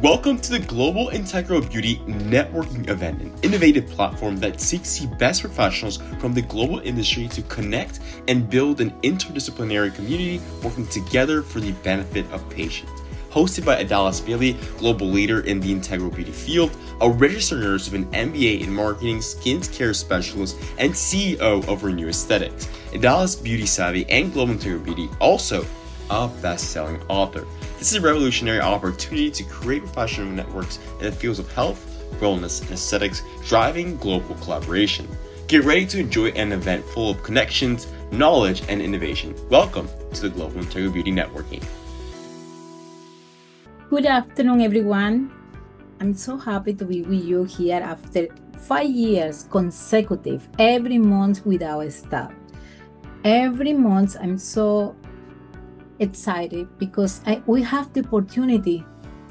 Welcome to the Global Integral Beauty Networking event, an innovative platform that seeks the best professionals from the global industry to connect and build an interdisciplinary community working together for the benefit of patients. Hosted by Adalis Bailey, global leader in the integral beauty field, a registered nurse with an MBA in marketing, skincare specialist, and CEO of Renew Aesthetics. Adalis Beauty Savvy and Global Integral Beauty, also a best-selling author. This is a revolutionary opportunity to create professional networks in the fields of health, wellness, and aesthetics, driving global collaboration. Get ready to enjoy an event full of connections, knowledge, and innovation. Welcome to the Global Integral Beauty Networking. Good afternoon, everyone. I'm so happy to be with you here after 5 years consecutive, every month without stop. Every month, I'm so excited because we have the opportunity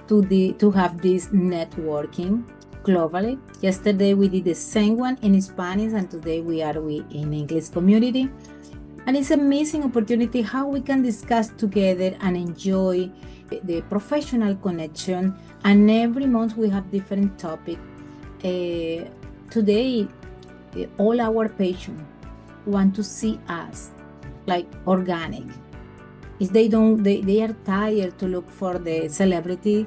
to have this networking globally. Yesterday, we did the same one in Spanish, and today we are in English community. And it's an amazing opportunity how we can discuss together and enjoy the professional connection. And every month we have different topics. Today, all our patients want to see us like organic. If they are tired to look for the celebrity.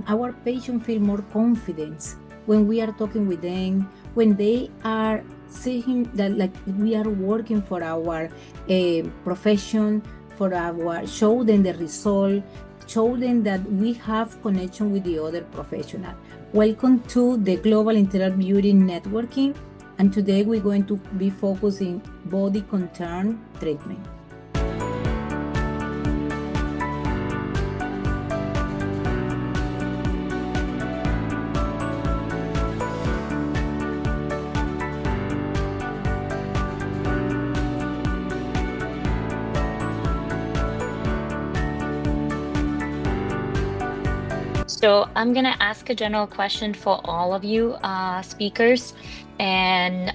Our patients feel more confidence when we are talking with them, when they are seeing that like we are working for our profession, show them the result, show them that we have connection with the other professional. Welcome to the Global Integral Beauty Networking, and today we're going to be focusing body contour treatment. So I'm going to ask a general question for all of you speakers, and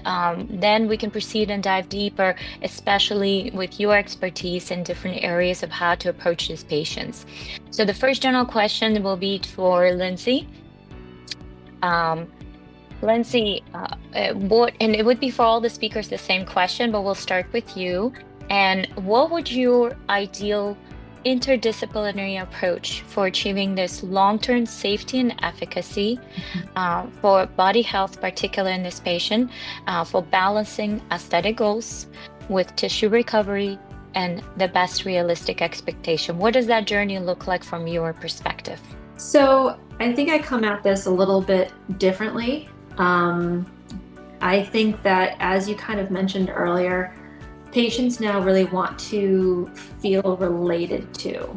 then we can proceed and dive deeper, especially with your expertise in different areas of how to approach these patients. So the first general question will be for Lindsay. Lindsay, and it would be for all the speakers the same question, but we'll start with you. And what would your ideal interdisciplinary approach for achieving this long-term safety and efficacy for body health, particularly in this patient, for balancing aesthetic goals with tissue recovery and the best realistic expectation? What does that journey look like from your perspective? So I think I come at this a little bit differently. I think that, as you kind of mentioned earlier, patients now really want to feel related to.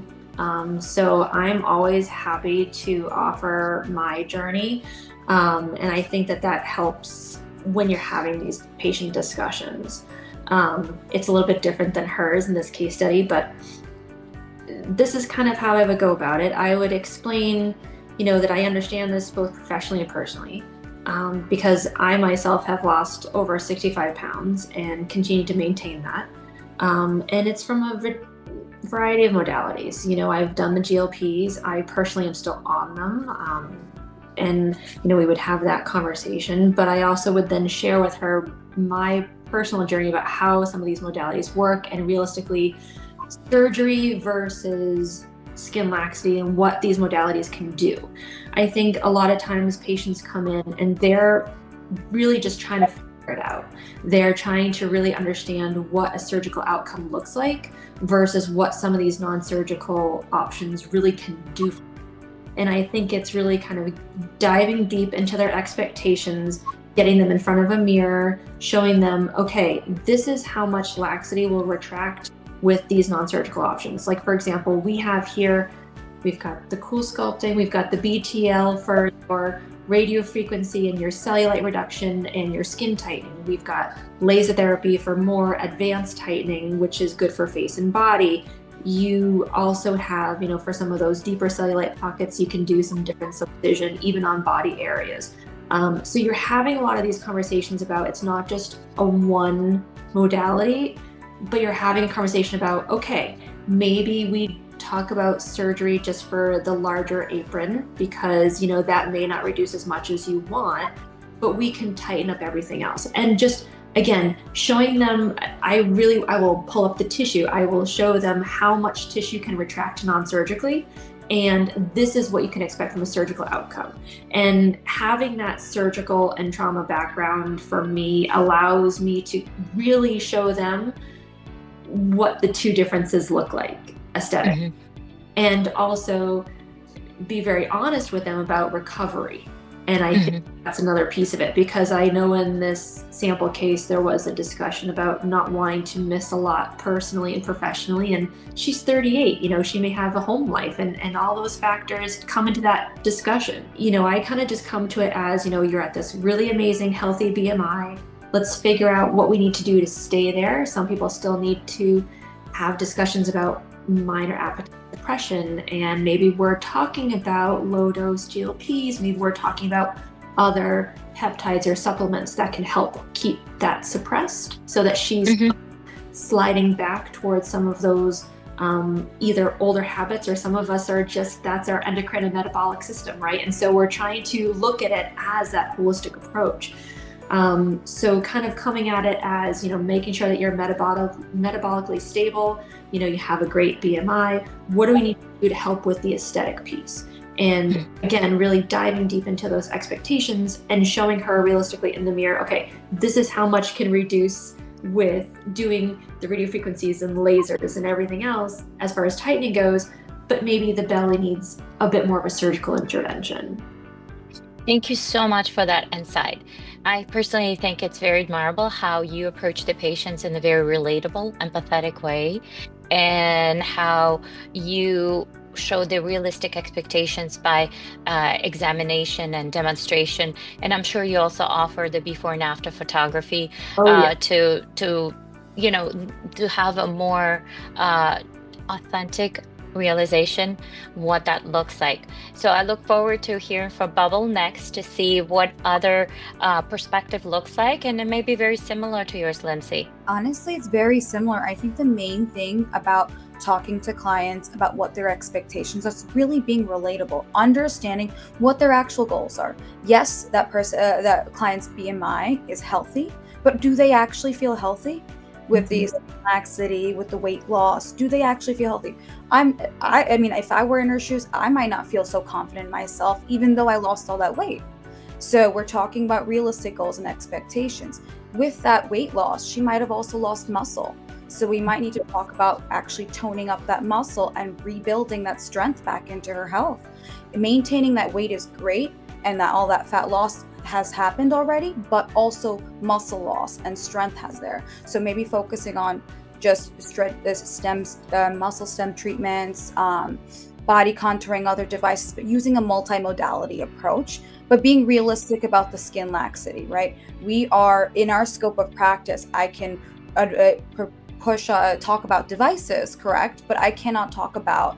So I'm always happy to offer my journey. And I think that helps when you're having these patient discussions. It's a little bit different than hers in this case study, but this is kind of how I would go about it. I would explain, that I understand this both professionally and personally. Because I myself have lost over 65 pounds and continue to maintain that. And it's from a variety of modalities. I've done the GLPs. I personally am still on them. And, we would have that conversation, but I also would then share with her my personal journey about how some of these modalities work, and realistically surgery versus skin laxity and what these modalities can do. I think a lot of times patients come in and they're really just trying to figure it out. They're trying to really understand what a surgical outcome looks like versus what some of these non-surgical options really can do. And I think it's really kind of diving deep into their expectations, getting them in front of a mirror, showing them, okay, this is how much laxity will retract with these non-surgical options. Like, for example, we've got the cool sculpting, we've got the BTL for your radio frequency and your cellulite reduction and your skin tightening. We've got laser therapy for more advanced tightening, which is good for face and body. You also have, for some of those deeper cellulite pockets, you can do some different subcision, even on body areas. So you're having a lot of these conversations about, it's not just a one modality, but you're having a conversation about, okay, maybe we talk about surgery just for the larger apron because, that may not reduce as much as you want, but we can tighten up everything else. And just, again, showing them, I will pull up the tissue. I will show them how much tissue can retract non-surgically. And this is what you can expect from a surgical outcome. And having that surgical and trauma background for me allows me to really show them what the two differences look like aesthetic. Mhm. And also be very honest with them about recovery. And I think that's another piece of it, because I know in this sample case, there was a discussion about not wanting to miss a lot personally and professionally. And she's 38, she may have a home life and all those factors come into that discussion. I kind of just come to it as, you're at this really amazing, healthy BMI. Let's figure out what we need to do to stay there. Some people still need to have discussions about minor appetite suppression, and maybe we're talking about low dose GLPs, maybe we're talking about other peptides or supplements that can help keep that suppressed so that she's sliding back towards some of those either older habits, or some of us are just, that's our endocrine and metabolic system, right? And so we're trying to look at it as that holistic approach. So kind of coming at it as, making sure that you're metabolically stable, you have a great BMI. What do we need to do to help with the aesthetic piece? And again, really diving deep into those expectations and showing her realistically in the mirror, okay, this is how much can reduce with doing the radiofrequencies and lasers and everything else as far as tightening goes, but maybe the belly needs a bit more of a surgical intervention. Thank you so much for that insight. I personally think it's very admirable how you approach the patients in a very relatable, empathetic way, and how you show the realistic expectations by examination and demonstration. And I'm sure you also offer the before and after photography to have a more authentic realization what that looks like. So I look forward to hearing from Bubble next to see what other perspective looks like, and it may be very similar to yours, Lindsay. Honestly, it's very similar. I think the main thing about talking to clients about what their expectations are is really being relatable, understanding what their actual goals are. Yes, that client's BMI is healthy, but do they actually feel healthy? With the laxity, with the weight loss, do they actually feel healthy? I mean, if I were in her shoes, I might not feel so confident in myself, even though I lost all that weight. So we're talking about realistic goals and expectations. With that weight loss, she might have also lost muscle. So we might need to talk about actually toning up that muscle and rebuilding that strength back into her health. Maintaining that weight is great, and that all that fat loss has happened already, but also muscle loss and strength has there. So maybe focusing on just muscle stem treatments, body contouring, other devices, but using a multimodality approach, but being realistic about the skin laxity, right? We are in our scope of practice. I can talk about devices, correct? But I cannot talk about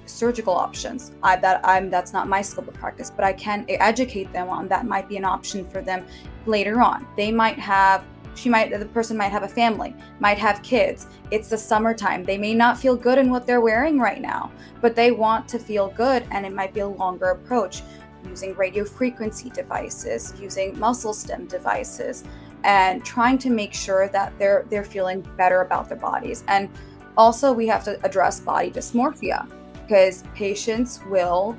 surgical options. That's not my scope of practice, but I can educate them on that might be an option for them later on. The person might have a family, might have kids. It's the summertime. They may not feel good in what they're wearing right now, but they want to feel good, and it might be a longer approach using radiofrequency devices, using muscle stem devices, and trying to make sure that they're feeling better about their bodies. And also we have to address body dysmorphia, because patients will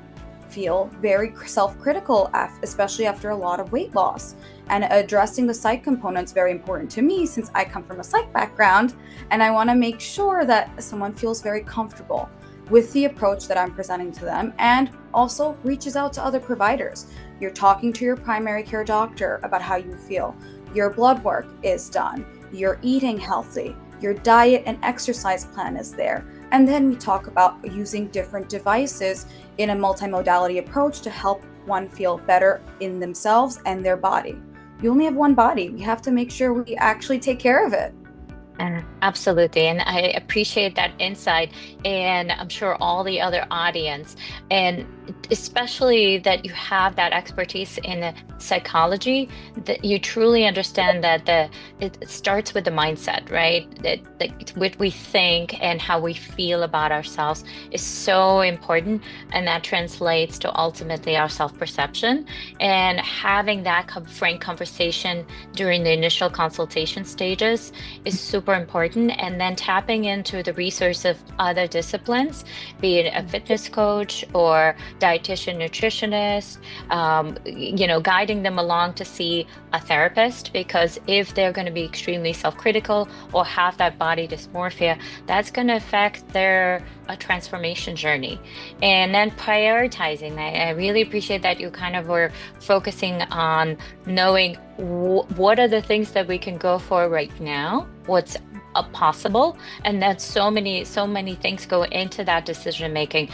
feel very self-critical, especially after a lot of weight loss. And addressing the psych component is very important to me, since I come from a psych background, and I want to make sure that someone feels very comfortable with the approach that I'm presenting to them, and also reaches out to other providers. You're talking to your primary care doctor about how you feel. Your blood work is done. You're eating healthy. Your diet and exercise plan is there. And then we talk about using different devices in a multimodality approach to help one feel better in themselves and their body. You only have one body. We have to make sure we actually take care of it. Absolutely. And I appreciate that insight. And I'm sure all the other audience, and especially that you have that expertise in psychology, that you truly understand that it starts with the mindset, right? That what we think and how we feel about ourselves is so important. And that translates to ultimately our self-perception. And having that frank conversation during the initial consultation stages is super important. And then tapping into the resource of other disciplines, be it a fitness coach or dietitian, nutritionist, guiding them along to see a therapist, because if they're going to be extremely self-critical or have that body dysmorphia, that's going to affect their transformation journey. And then prioritizing. I really appreciate that you kind of were focusing on knowing what are the things that we can go for right now, what's possible, and that so many things go into that decision making.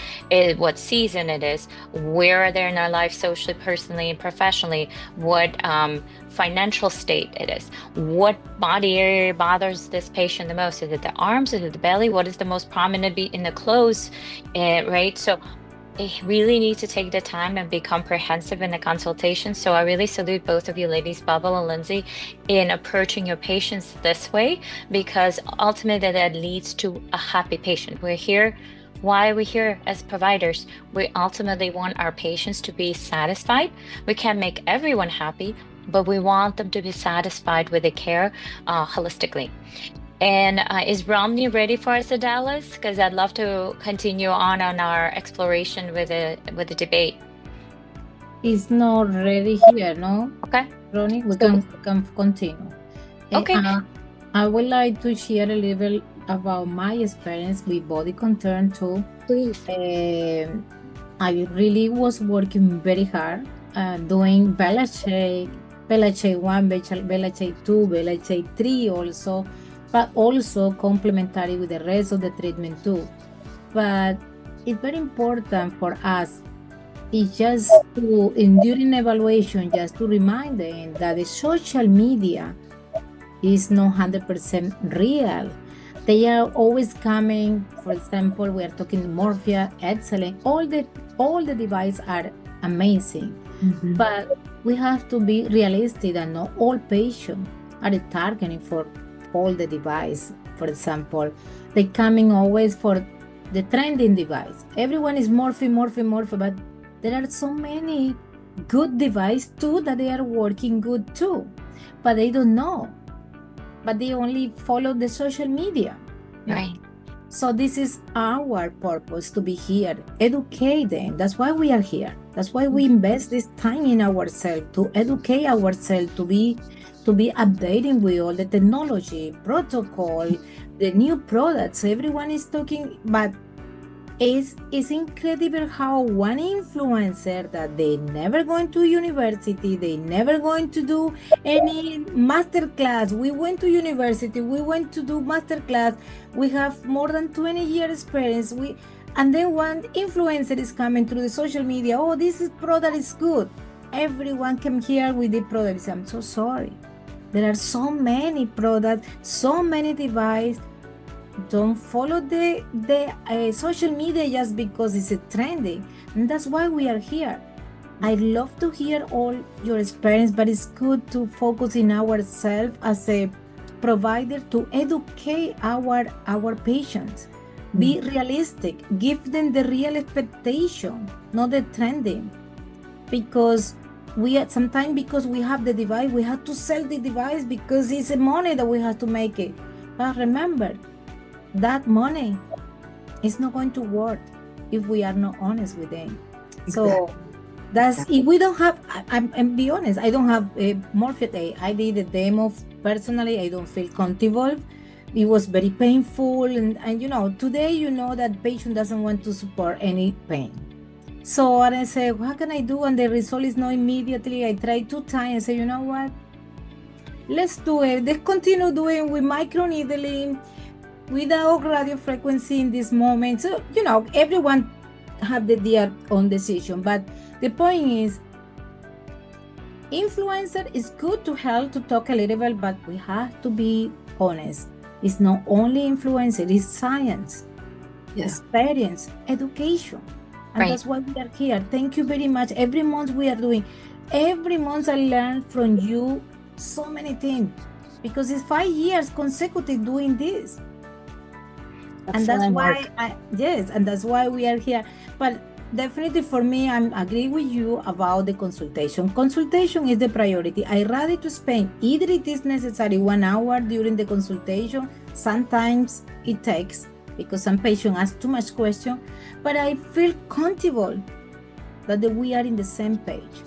What season it is, where are they in their life, socially, personally, and professionally, what financial state it is, what body area bothers this patient the most. Is it the arms, is it the belly, what is the most prominent in the clothes, right? So they really need to take the time and be comprehensive in the consultation. So I really salute both of you ladies, Bubble and Lindsay, in approaching your patients this way, because ultimately that leads to a happy patient. Why are we here as providers? We ultimately want our patients to be satisfied. We can't make everyone happy, but we want them to be satisfied with the care holistically. And is Romney ready for us, Dallas? Because I'd love to continue on our exploration with the debate. He's not ready here, no? Okay. Ronnie, we can continue. Okay. I would like to share a little about my experience with body content too. Please. I really was working very hard, doing Bella Shake 1, Bella Shake 2, Bella Shake 3 also, but also complementary with the rest of the treatment too. But it's very important for us, it's just to, during evaluation, just to remind them that the social media is not 100% real. They are always coming. For example, we are talking morphia, excellent. All the devices are amazing, but we have to be realistic that not all patients are targeting for all the device. For example, they coming always for the trending device. Everyone is morphe, but there are so many good devices too that they are working good too, but they don't know. But they only follow the social media. Right. So this is our purpose, to be here, educate them. That's why we are here. That's why we invest this time in ourselves, to educate ourselves, to be updating with all the technology, protocol, the new products. Everyone is talking, but it's incredible how one influencer that they never going to university, they never going to do any master class. We went to university, we went to do master class. We have more than 20 years experience. And then one influencer is coming through the social media. Oh, this product is good. Everyone came here with the products. I'm so sorry. There are so many products, so many devices. Don't follow the social media just because it's trending. And that's why we are here. I love to hear all your experience, but it's good to focus in ourselves as a provider to educate our patients. Be realistic. Give them the real expectation, not the trending. Because sometimes because we have the device, we have to sell the device because it's the money that we have to make it. But remember, that money is not going to work if we are not honest with them. Exactly. So that's, if we don't have, I'm be honest, I don't have a morphia. I did a demo personally. I don't feel comfortable. It was very painful, and today that patient doesn't want to support any pain. So I say, what can I do? And the result is not immediately. I tried 2 times. I say, you know what? Let's do it. Let's continue doing with microneedling, without radio frequency in this moment. So, everyone have their own decision. But the point is, influencer is good to help to talk a little bit, but we have to be honest. It's not only influencer, it's science, experience, education. And Right. that's why we are here. Thank you very much. Every month I learn from you so many things, because it's 5 years consecutive doing this. And that's why that's why we are here. But definitely for me, I agree with you about the consultation. Consultation is the priority. I rather to spend, either it is necessary 1 hour during the consultation. Sometimes it takes, because some patients ask too much question, but I feel comfortable that we are in the same page.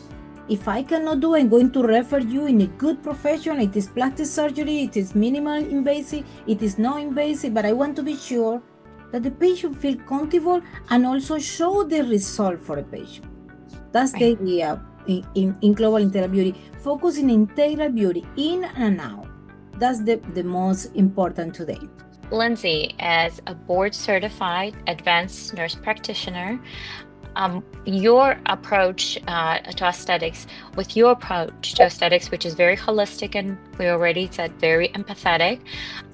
If I cannot do, I'm going to refer you in a good profession. It is plastic surgery, it is minimal invasive, it is non-invasive, but I want to be sure that the patient feel comfortable and also show the result for the patient. That's the idea in Global Integral Beauty, focusing integral beauty in and out. That's the most important today. Lindsay, as a board certified advanced nurse practitioner, your approach to aesthetics, which is very holistic and we already said very empathetic,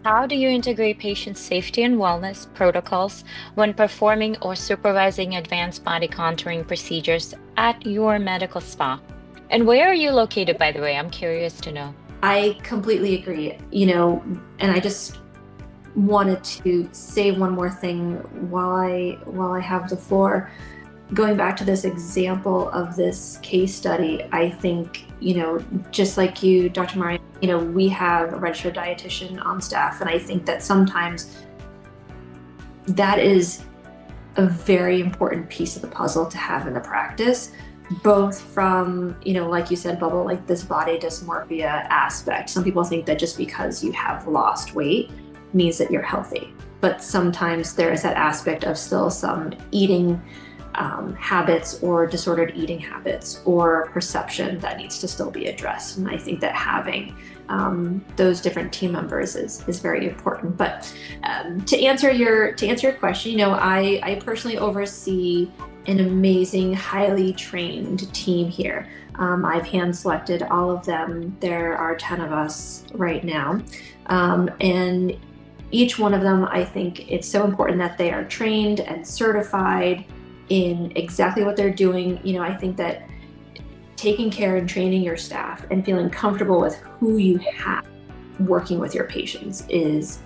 how do you integrate patient safety and wellness protocols when performing or supervising advanced body contouring procedures at your medical spa? And where are you located, by the way? I'm curious to know. I completely agree, and I just wanted to say one more thing while I have the floor. Going back to this example of this case study, I think, just like you, Dr. Mari, we have a registered dietitian on staff, and I think that sometimes that is a very important piece of the puzzle to have in the practice, both from, like you said, Bubble, like this body dysmorphia aspect. Some people think that just because you have lost weight means that you're healthy, but sometimes there is that aspect of still some eating habits or disordered eating habits or perception that needs to still be addressed. And I think that having those different team members is very important. But to answer your question, I personally oversee an amazing, highly trained team here. I've hand selected all of them. There are 10 of us right now. And each one of them, I think it's so important that they are trained and certified in exactly what they're doing. I think that taking care and training your staff and feeling comfortable with who you have working with your patients is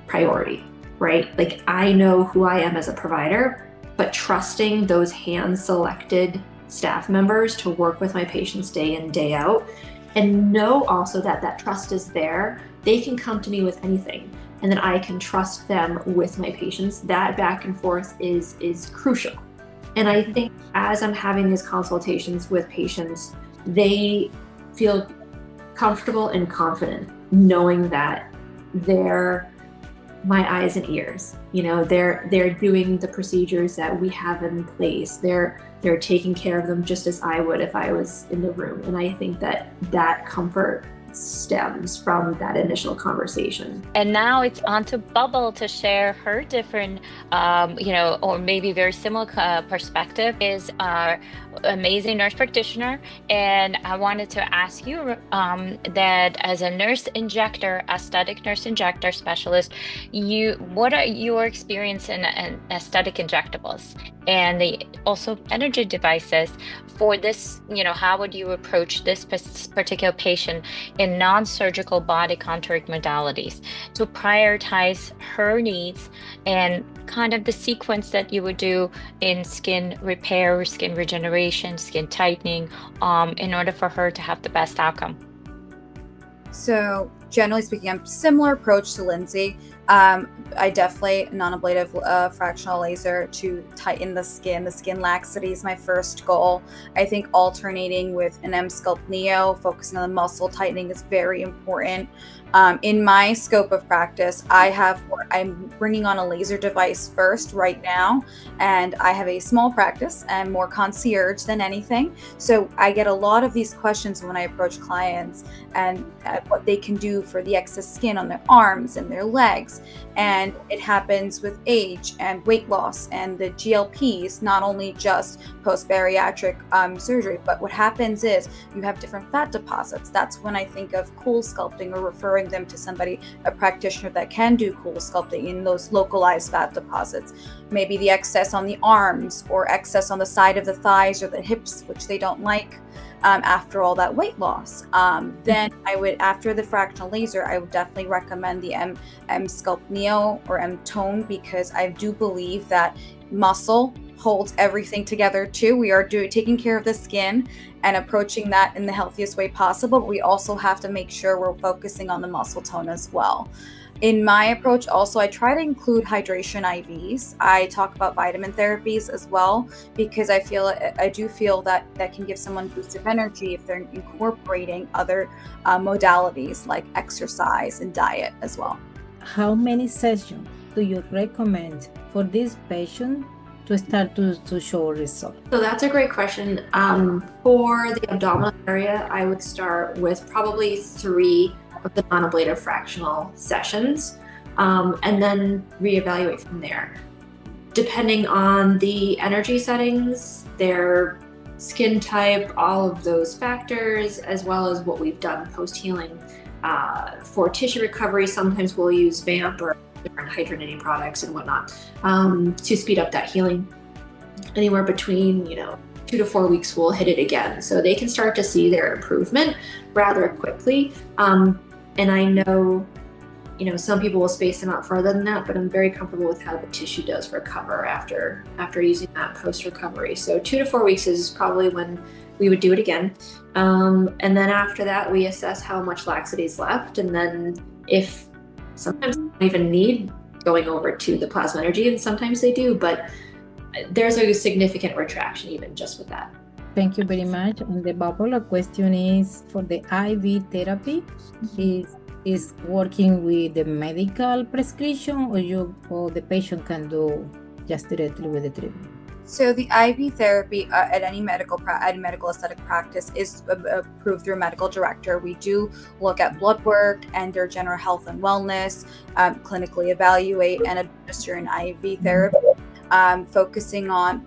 priority, right? Like, I know who I am as a provider, but trusting those hand-selected staff members to work with my patients day in, day out, and know also that that trust is there. They can come to me with anything, and then I can trust them with my patients. That back and forth is crucial. And I think as I'm having these consultations with patients, they feel comfortable and confident knowing that they're my eyes and ears. They're doing the procedures that we have in place. They're taking care of them just as I would if I was in the room. And I think that comfort stems from that initial conversation. And now it's on to Bubble to share her different, or maybe very similar perspective. Is our amazing nurse practitioner, and I wanted to ask you that as a aesthetic nurse injector specialist, what are your experience in aesthetic injectables and also energy devices for this? How would you approach this particular patient in non-surgical body contouring modalities to prioritize her needs and kind of the sequence that you would do in skin repair, skin regeneration, skin tightening, in order for her to have the best outcome? So generally speaking, I'm similar approach to Lindsay. I definitely non-ablative fractional laser to tighten the skin. The skin laxity is my first goal. I think alternating with an M-Sculpt Neo, focusing on the muscle tightening, is very important. In my scope of practice, I'm bringing on a laser device first right now, and I have a small practice and more concierge than anything. So I get a lot of these questions when I approach clients and what they can do for the excess skin on their arms and their legs. disease. And it happens with age and weight loss and the GLPs, not only just post-bariatric surgery, but what happens is you have different fat deposits. That's when I think of cool sculpting or referring them to somebody, a practitioner that can do cool sculpting in those localized fat deposits. Maybe the excess on the arms or excess on the side of the thighs or the hips, which they don't like. After all that weight loss, then I would, after the fractional laser, I would definitely recommend the M Sculpt Neo or M Tone, because I do believe that muscle holds everything together too. We are taking care of the skin and approaching that in the healthiest way possible. But we also have to make sure we're focusing on the muscle tone as well. In my approach, also, I try to include hydration IVs. I talk about vitamin therapies as well, because I do feel that can give someone a boost of energy if they're incorporating other modalities like exercise and diet as well. How many sessions do you recommend for this patient to start to show results? So that's a great question. For the abdominal area, I would start with probably 3 of the non-ablative fractional sessions, and then reevaluate from there. Depending on the energy settings, their skin type, all of those factors, as well as what we've done post-healing. For tissue recovery, sometimes we'll use VAMP or different hydrogenating products and whatnot to speed up that healing. Anywhere between 2 to 4 weeks, we'll hit it again, so they can start to see their improvement rather quickly. And I know, some people will space them out further than that, but I'm very comfortable with how the tissue does recover after using that post-recovery. So 2 to 4 weeks is probably when we would do it again. And then after that, we assess how much laxity is left. And then if sometimes they don't even need going over to the plasma energy, and sometimes they do, but there's a significant retraction even just with that. Thank you very much. And the popular question is for the IV therapy, is working with the medical prescription, or the patient can do just directly with the treatment? So the IV therapy at any medical aesthetic practice is approved through a medical director. We do look at blood work and their general health and wellness, clinically evaluate and administer an IV therapy, focusing on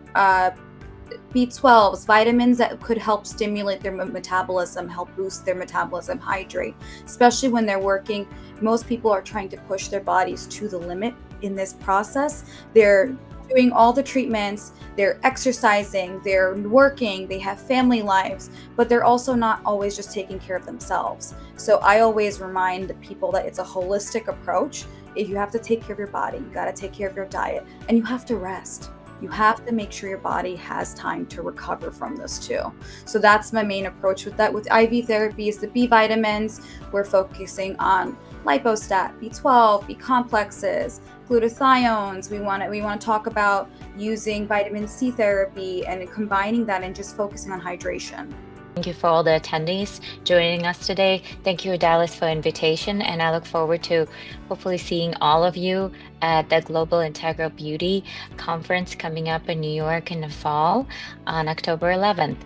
B12s, vitamins that could help stimulate their metabolism, help boost their metabolism, hydrate, especially when they're working. Most people are trying to push their bodies to the limit in this process. They're doing all the treatments, they're exercising, they're working, they have family lives, but they're also not always just taking care of themselves. So I always remind the people that it's a holistic approach. If you have to take care of your body, you got to take care of your diet, and you have to rest. You have to make sure your body has time to recover from this too. So that's my main approach with that. With IV therapies, the B vitamins, we're focusing on lipostat, B12, B complexes, glutathiones. We want to talk about using vitamin C therapy and combining that and just focusing on hydration. Thank you for all the attendees joining us today. Thank you, Dallas, for invitation, and I look forward to hopefully seeing all of you at the Global Integral Beauty Conference coming up in New York in the fall on October 11th.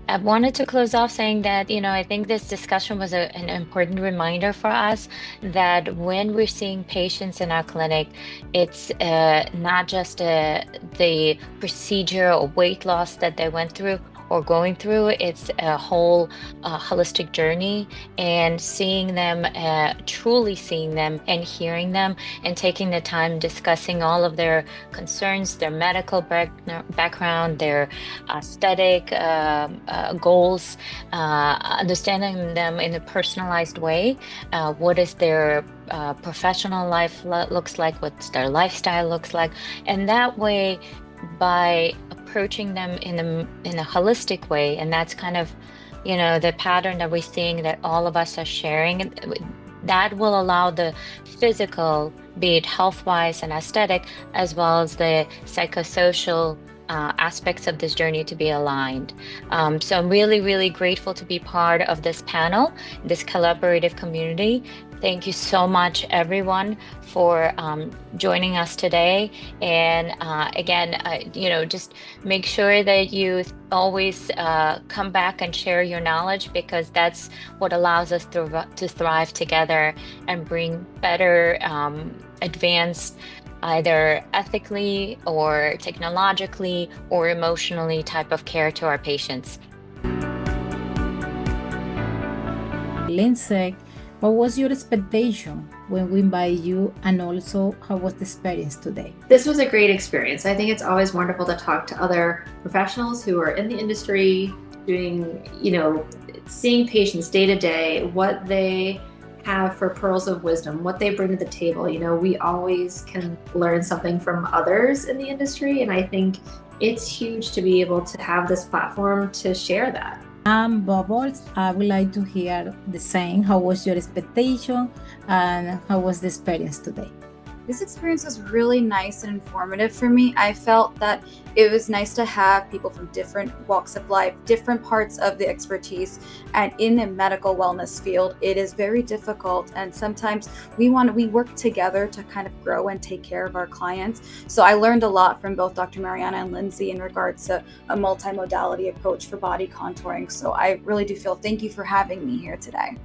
I wanted to close off saying that, I think this discussion was an important reminder for us that when we're seeing patients in our clinic, it's not just the procedure or weight loss that they went through or going through. It's a whole holistic journey, and seeing them, truly seeing them and hearing them and taking the time discussing all of their concerns, their medical background, their aesthetic goals, understanding them in a personalized way. What is their professional life looks like, what their lifestyle looks like, and that way, by approaching them in a holistic way, and that's kind of the pattern that we're seeing that all of us are sharing, that will allow the physical, be it health-wise and aesthetic, as well as the psychosocial aspects of this journey to be aligned. So I'm really, really grateful to be part of this panel, this collaborative community. Thank you so much, everyone, for joining us today. And again, just make sure that you always come back and share your knowledge, because that's what allows us to thrive together and bring better, advanced, either ethically or technologically or emotionally type of care to our patients. Lindsay, what was your expectation when we invited you, and also how was the experience today? This was a great experience. I think it's always wonderful to talk to other professionals who are in the industry, doing, seeing patients day to day, what they have for pearls of wisdom, what they bring to the table. We always can learn something from others in the industry, and I think it's huge to be able to have this platform to share that. Bubbles, I would like to hear the same. How was your expectation and how was the experience today? This experience was really nice and informative for me. I felt that it was nice to have people from different walks of life, different parts of the expertise. And in the medical wellness field, it is very difficult. And sometimes we work together to kind of grow and take care of our clients. So I learned a lot from both Dr. Mariana and Lindsay in regards to a multimodality approach for body contouring. So I really do feel, thank you for having me here today.